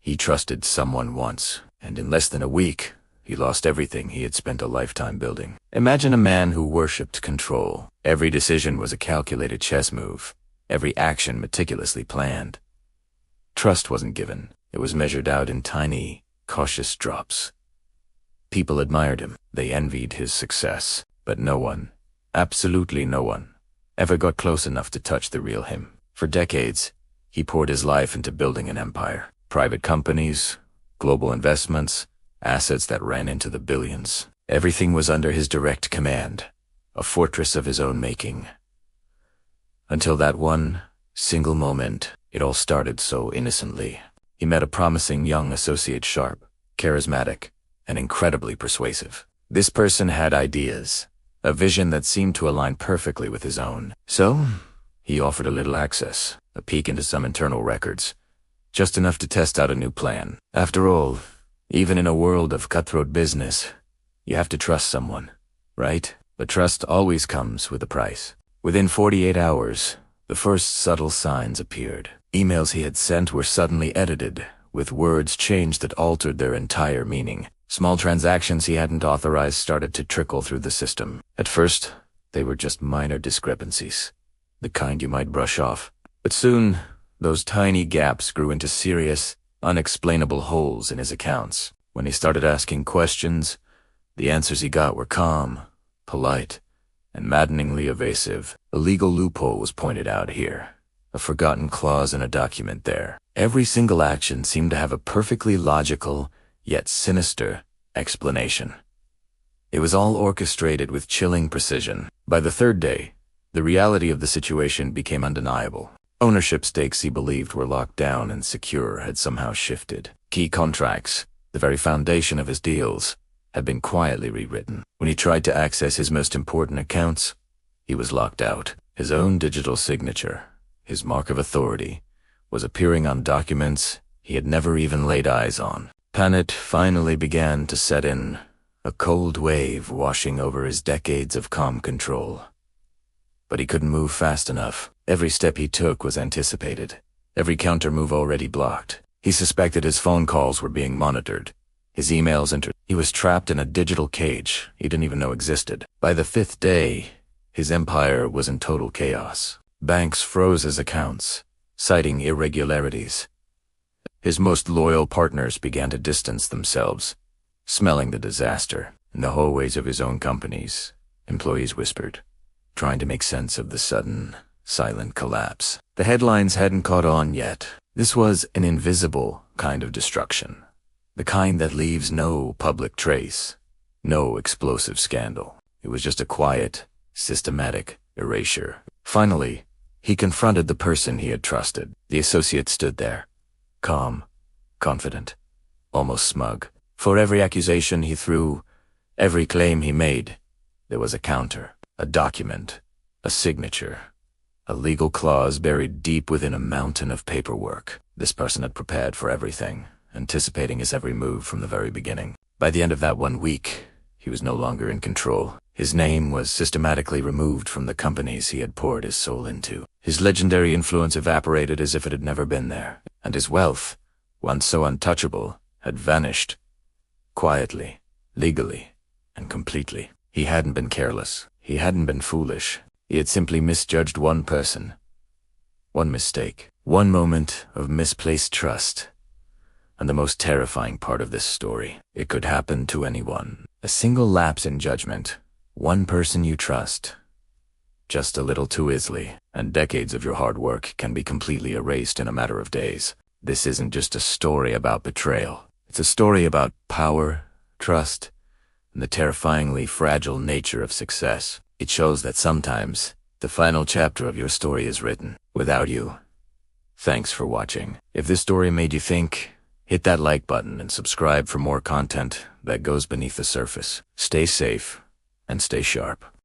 He trusted someone once, and in less than a week, he lost everything he had spent a lifetime building. Imagine a man who worshipped control. Every decision was a calculated chess move, every action meticulously planned. Trust wasn't given. It was measured out in tiny, cautious drops. People admired him. They envied his success. But no one, absolutely no one, ever got close enough to touch the real him. For decades, he poured his life into building an empire. Private companies, global investments, assets that ran into the billions. Everything was under his direct command, a fortress of his own making. Until that one single moment, it all started so innocently. He met a promising young associate, sharp, charismatic, and incredibly persuasive. This person had ideas, a vision that seemed to align perfectly with his own. So, he offered a little access, a peek into some internal records, just enough to test out a new plan. After all, even in a world of cutthroat business, you have to trust someone, right? But trust always comes with a price. Within 48 hours, the first subtle signs appeared. Emails he had sent were suddenly edited, with words changed that altered their entire meaning. Small transactions he hadn't authorized started to trickle through the system. At first, they were just minor discrepancies, the kind you might brush off. But soon, those tiny gaps grew into serious, unexplainable holes in his accounts. When he started asking questions, the answers he got were calm, polite, and maddeningly evasive. A legal loophole was pointed out here, a forgotten clause in a document there. Every single action seemed to have a perfectly logical, yet sinister, explanation. It was all orchestrated with chilling precision. By the third day, the reality of the situation became undeniable. Ownership stakes he believed were locked down and secure had somehow shifted. Key contracts, the very foundation of his deals, had been quietly rewritten. When he tried to access his most important accounts, he was locked out. His own digital signature, his mark of authority, was appearing on documents he had never even laid eyes on. Panic finally began to set in, a cold wave washing over his decades of calm control. But he couldn't move fast enough. Every step he took was anticipated, every counter-move already blocked. He suspected his phone calls were being monitored, his emails entered. He was trapped in a digital cage he didn't even know existed. By the fifth day, his empire was in total chaos. Banks froze his accounts, citing irregularities. His most loyal partners began to distance themselves, smelling the disaster. In the hallways of his own companies, employees whispered, trying to make sense of the sudden, silent collapse. The headlines hadn't caught on yet. This was an invisible kind of destruction, the kind that leaves no public trace, no explosive scandal. It was just a quiet, systematic erasure. Finally, he confronted the person he had trusted. The associate stood there, calm, confident, almost smug. For every accusation he threw, every claim he made, there was a counter, a document, a signature, a legal clause buried deep within a mountain of paperwork. This person had prepared for everything, anticipating his every move from the very beginning. By the end of that 1 week, he was no longer in control. His name was systematically removed from the companies he had poured his soul into. His legendary influence evaporated as if it had never been there, and his wealth, once so untouchable, had vanished. Quietly, legally, and completely. He hadn't been careless. He hadn't been foolish. He had simply misjudged one person. One mistake. One moment of misplaced trust. And the most terrifying part of this story, it could happen to anyone. A single lapse in judgment. One person you trust. Just a little too easily, and decades of your hard work can be completely erased in a matter of days. This isn't just a story about betrayal. It's a story about power, trust, and the terrifyingly fragile nature of success. It shows that sometimes the final chapter of your story is written without you. Thanks for watching. If this story made you think, hit that like button and subscribe for more content that goes beneath the surface. Stay safe and stay sharp.